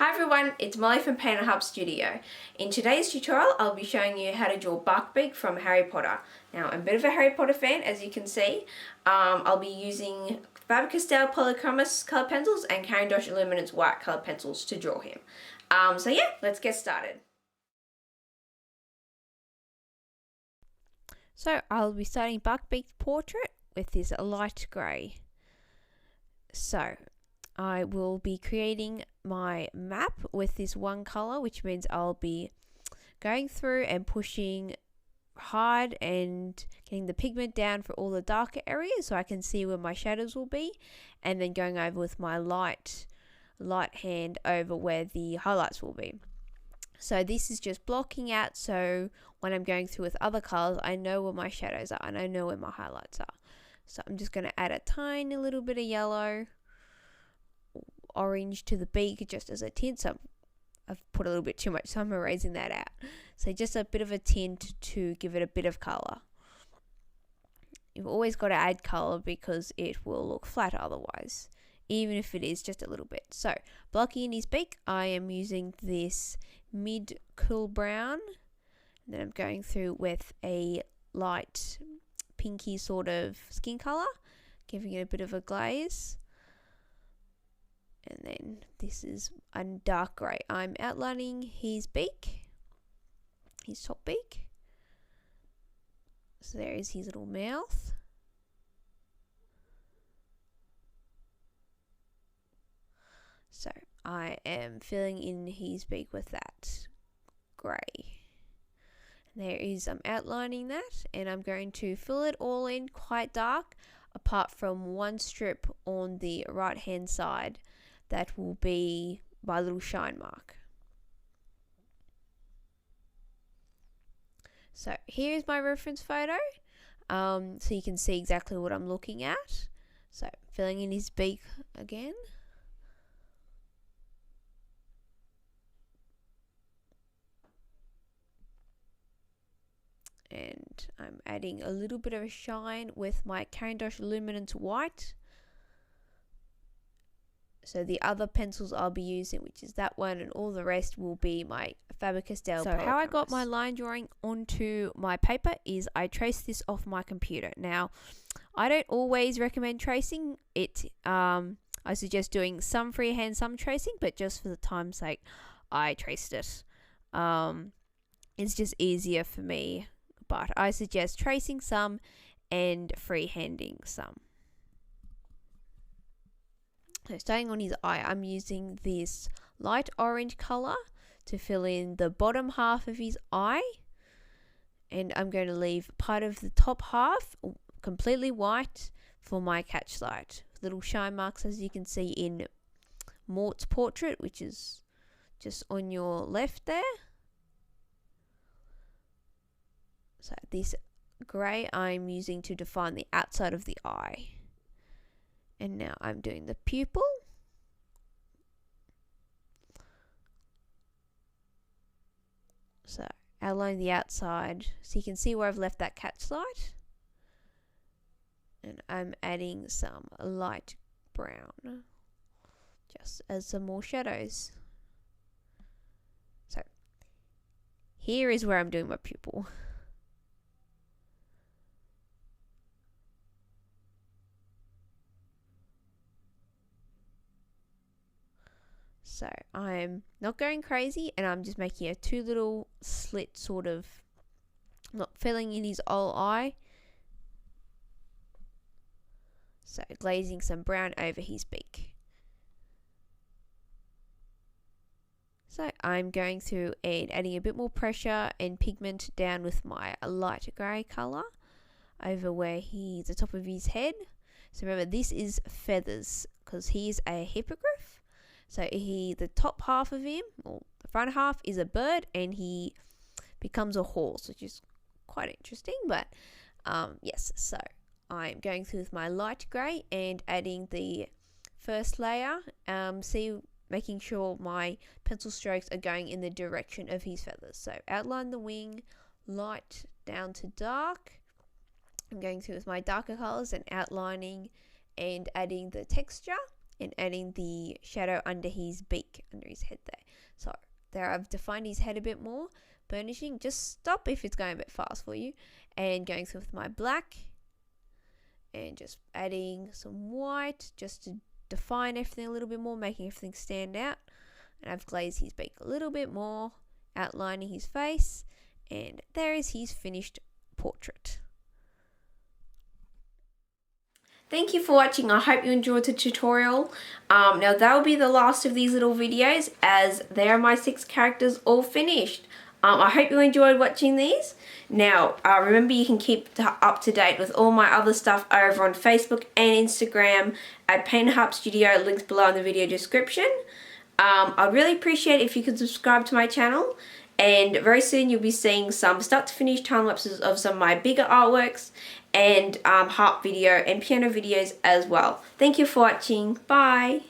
Hi everyone, it's Molly from Painter Hub Studio. In today's tutorial, I'll be showing you how to draw Buckbeak from Harry Potter. Now, I'm a bit of a Harry Potter fan, as you can see. I'll be using Faber-Castell Polychromos colour pencils and Caran d'Ache Illuminance white colour pencils to draw him. So yeah, let's get started. So I'll be starting Buckbeak's portrait with this light grey. So I will be creating my map with this one colour, which means I'll be going through and pushing hard and getting the pigment down for all the darker areas so I can see where my shadows will be, and then going over with my light hand over where the highlights will be. So this is just blocking out, so when I'm going through with other colours, I know where my shadows are and I know where my highlights are. So I'm just going to add a tiny little bit of yellow, orange to the beak just as a tint. So I've put a little bit too much, so I'm erasing that out. So just a bit of a tint to give it a bit of colour. You've always got to add colour because it will look flat otherwise, even if it is just a little bit. So blocking in his beak, I am using this mid cool brown, and then I'm going through with a light pinky sort of skin colour, giving it a bit of a glaze. And then this is a dark grey. I'm outlining his beak, his top beak. So there is his little mouth. So I am filling in his beak with that grey. There is, I'm outlining that, and I'm going to fill it all in quite dark, apart from one strip on the right hand side that will be my little shine mark. So here's my reference photo, so you can see exactly what I'm looking at. So filling in his beak again. And I'm adding a little bit of a shine with my Caran d'Ache Illuminance white. So the other pencils I'll be using, which is that one, and all the rest will be my Faber-Castell. So how I got my line drawing onto my paper is I traced this off my computer. Now, I don't always recommend tracing it. I suggest doing some freehand, some tracing, but just for the time's sake, I traced it. It's just easier for me, but I suggest tracing some and freehanding some. So starting on his eye, I'm using this light orange colour to fill in the bottom half of his eye, and I'm going to leave part of the top half completely white for my catchlight. Little shine marks, as you can see in Mort's portrait, which is just on your left there. So this grey I'm using to define the outside of the eye. And now I'm doing the pupil. So outline the outside so you can see where I've left that catchlight. And I'm adding some light brown just as some more shadows. So here is where I'm doing my pupil. So I'm not going crazy, and I'm just making a two little slit sort of, not filling in his whole eye. So glazing some brown over his beak. So I'm going through and adding a bit more pressure and pigment down with my light grey colour over where the top of his head. So remember, this is feathers because he's a hippogriff. So the top half of him, or the front half, is a bird, and he becomes a horse, which is quite interesting. But yes, so I'm going through with my light grey and adding the first layer. Making sure my pencil strokes are going in the direction of his feathers. So outline the wing, light down to dark. I'm going through with my darker colours and outlining and adding the texture and adding the shadow under his beak, under his head there. So there I've defined his head a bit more. Burnishing, just stop if it's going a bit fast for you. And going through with my black and just adding some white just to define everything a little bit more, making everything stand out. And I've glazed his beak a little bit more, outlining his face, and there is his finished portrait. Thank you for watching. I hope you enjoyed the tutorial. Now that will be the last of these little videos, as there are my 6 characters all finished. I hope you enjoyed watching these. Now, remember you can keep up to date with all my other stuff over on Facebook and Instagram at Paint Hub Studio, links below in the video description. I'd really appreciate it if you could subscribe to my channel, and very soon you'll be seeing some start to finish time lapses of some of my bigger artworks and harp video and piano videos as well. Thank you for watching. Bye!